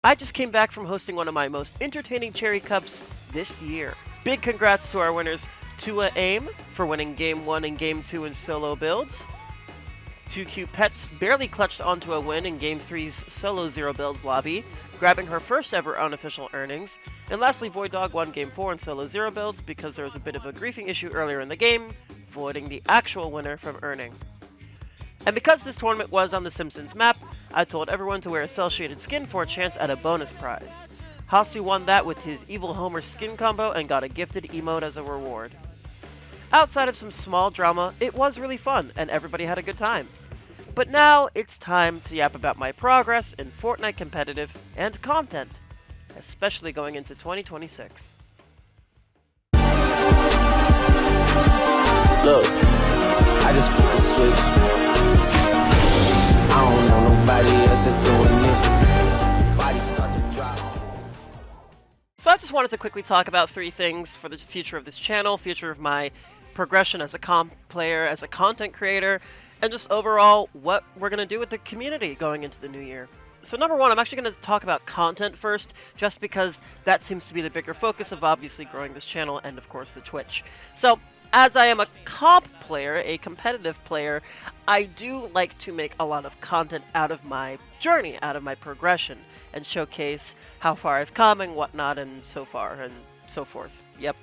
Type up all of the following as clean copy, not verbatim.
I just came back from hosting one of my most entertaining Cherri-Cups this year. Big congrats to our winners, Tua Aim for winning Game 1 and Game 2 in solo builds. 2 Cute Pets barely clutched onto a win in Game 3's solo zero builds lobby, grabbing her first ever unofficial earnings. And lastly, Void Dog won Game 4 in solo zero builds because there was a bit of a griefing issue earlier in the game, voiding the actual winner from earning. And because this tournament was on the Simpsons map, I told everyone to wear a cel-shaded skin for a chance at a bonus prize. Hasu won that with his Evil Homer skin combo and got a gifted emote as a reward. Outside of some small drama, it was really fun and everybody had a good time. But now it's time to yap about my progress in Fortnite competitive and content, especially going into 2026. Look, I just flipped the switch. I don't know nobody else that's doing this. Body start to drop. So I just wanted to quickly talk about 3 things for the future of this channel, future of my progression as a comp player, as a content creator, and just overall what we're going to do with the community going into the new year. So number 1, I'm actually going to talk about content first, just because that seems to be the bigger focus of obviously growing this channel and of course the Twitch. So as I am a comp player, a competitive player, I do like to make a lot of content out of my journey, out of my progression, and showcase how far I've come and whatnot and so far and so forth. Yep.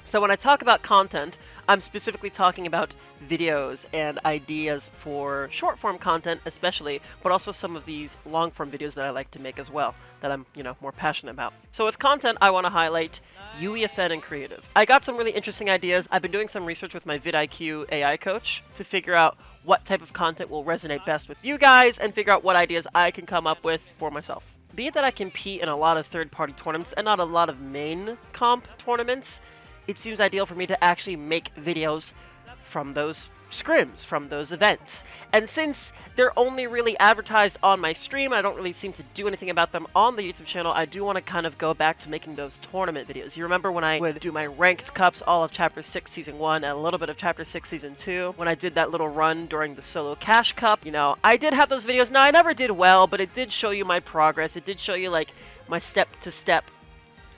So when I talk about content, I'm specifically talking about videos and ideas for short-form content especially, but also some of these long-form videos that I like to make as well, that I'm, more passionate about. So with content, I want to highlight UEFN and creative. I got some really interesting ideas. I've been doing some research with my vidIQ AI coach to figure out what type of content will resonate best with you guys and figure out what ideas I can come up with for myself. Be it that I compete in a lot of third-party tournaments and not a lot of main comp tournaments, it seems ideal for me to actually make videos from those scrims, from those events. And since they're only really advertised on my stream, I don't really seem to do anything about them on the YouTube channel, I do want to kind of go back to making those tournament videos. You remember when I would do my ranked cups, all of Chapter 6 Season 1 and a little bit of Chapter 6 Season 2, when I did that little run during the solo cash cup, I did have those videos. Now, I never did well, but it did show you my progress. It did show you, my step-to-step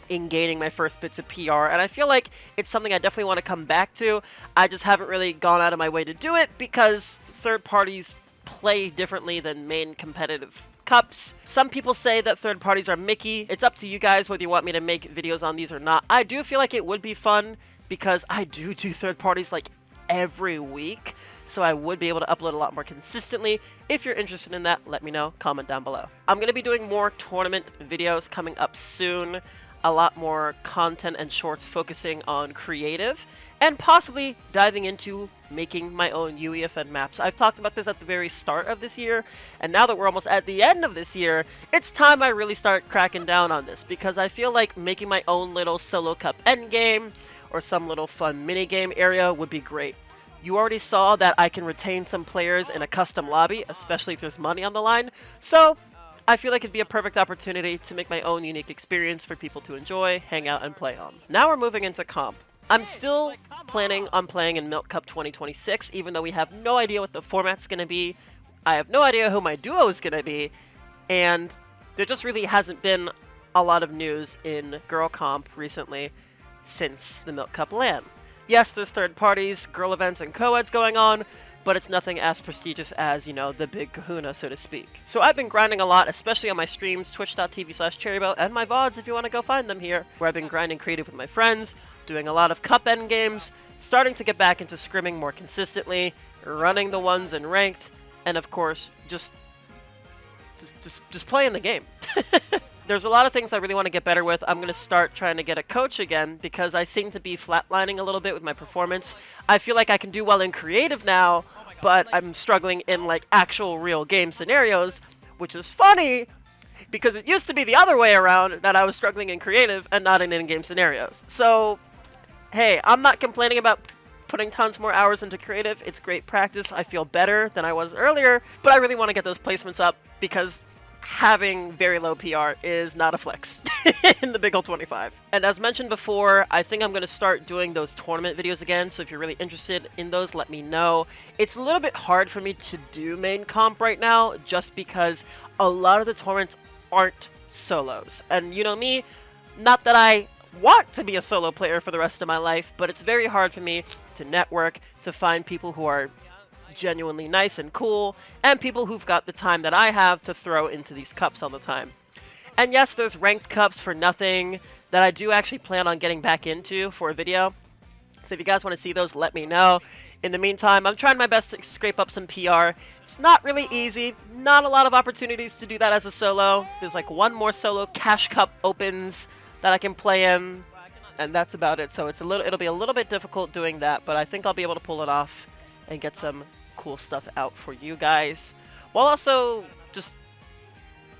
in gaining my first bits of PR, and I feel like it's something I definitely want to come back to. I just haven't really gone out of my way to do it because third parties play differently than main competitive cups. Some people say that third parties are Mickey. It's up to you guys whether you want me to make videos on these or not. I do feel like it would be fun because I do third parties every week, so I would be able to upload a lot more consistently. If you're interested in that, let me know, comment down below. I'm going to be doing more tournament videos coming up soon. A lot more content and shorts focusing on creative, and possibly diving into making my own UEFN maps. I've talked about this at the very start of this year, and now that we're almost at the end of this year, it's time I really start cracking down on this, because I feel like making my own little solo cup endgame, or some little fun minigame area would be great. You already saw that I can retain some players in a custom lobby, especially if there's money on the line, so I feel like it'd be a perfect opportunity to make my own unique experience for people to enjoy, hang out, and play on. Now we're moving into comp. I'm still planning on playing in Milk Cup 2026, even though we have no idea what the format's going to be. I have no idea who my duo is going to be, and there just really hasn't been a lot of news in girl comp recently since the Milk Cup LAN. Yes, there's third parties, girl events, and co-eds going on, but it's nothing as prestigious as, the big kahuna, so to speak. So I've been grinding a lot, especially on my streams, twitch.tv/Cherribo, and my VODs if you want to go find them here, where I've been grinding creative with my friends, doing a lot of cup end games, starting to get back into scrimming more consistently, running the ones in ranked, and of course, just playing the game. There's a lot of things I really want to get better with. I'm going to start trying to get a coach again because I seem to be flatlining a little bit with my performance. I feel like I can do well in creative now, but I'm struggling in actual real game scenarios, which is funny because it used to be the other way around, that I was struggling in creative and not in in-game scenarios. So, hey, I'm not complaining about putting tons more hours into creative. It's great practice. I feel better than I was earlier, but I really want to get those placements up because having very low PR is not a flex in the Big Ol' 25. And as mentioned before, I think I'm going to start doing those tournament videos again, so if you're really interested in those, let me know. It's a little bit hard for me to do main comp right now, just because a lot of the tournaments aren't solos. And you know me, not that I want to be a solo player for the rest of my life, but it's very hard for me to network, to find people who are genuinely nice and cool, and people who've got the time that I have to throw into these cups all the time. And yes, there's ranked cups for nothing that I do actually plan on getting back into for a video. So if you guys want to see those, let me know. In the meantime, I'm trying my best to scrape up some PR. It's not really easy. Not a lot of opportunities to do that as a solo. There's like one more solo cash cup opens that I can play in, and that's about it. So it'll be a little bit difficult doing that, but I think I'll be able to pull it off and get some cool stuff out for you guys, while also just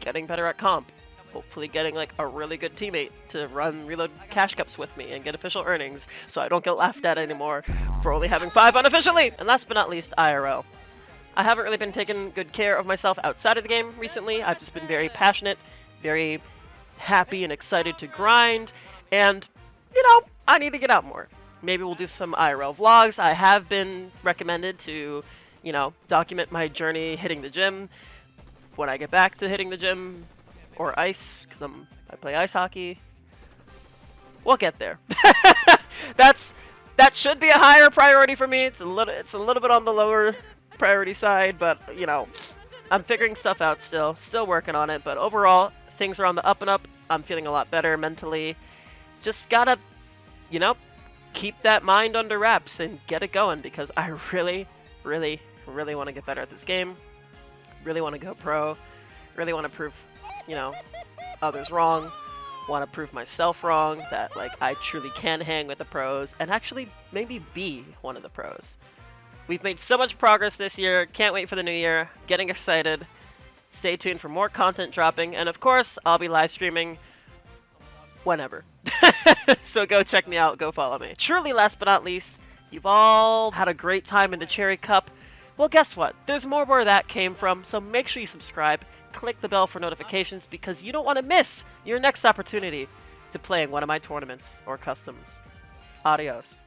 getting better at comp. Hopefully getting like a really good teammate to run reload cash cups with me and get official earnings, so I don't get laughed at anymore for only having 5 unofficially. And last but not least, IRL. I haven't really been taking good care of myself outside of the game recently. I've just been very passionate, very happy and excited to grind, and you know, I need to get out more. Maybe we'll do some IRL vlogs. I have been recommended to, you know, document my journey hitting the gym when I get back to hitting the gym. Or ice, because I play ice hockey. We'll get there. That should be a higher priority for me. It's a little bit on the lower priority side, but you know, I'm figuring stuff out still working on it. But overall, things are on the up and up. I'm feeling a lot better mentally. Just gotta, you know, keep that mind under wraps and get it going, because I really, really, really want to get better at this game. Really want to go pro. Really want to prove, you know, others wrong. Want to prove myself wrong, that like I truly can hang with the pros and actually maybe be one of the pros. We've made so much progress this year. Can't wait for the new year. Getting excited. Stay tuned for more content dropping, and of course I'll be live streaming whenever. So go check me out, go follow me. Truly, last but not least, you've all had a great time in the Cherri-Cup. Well, guess what? There's more where that came from, so make sure you subscribe. Click the bell for notifications, because you don't want to miss your next opportunity to play in one of my tournaments or customs. Adios.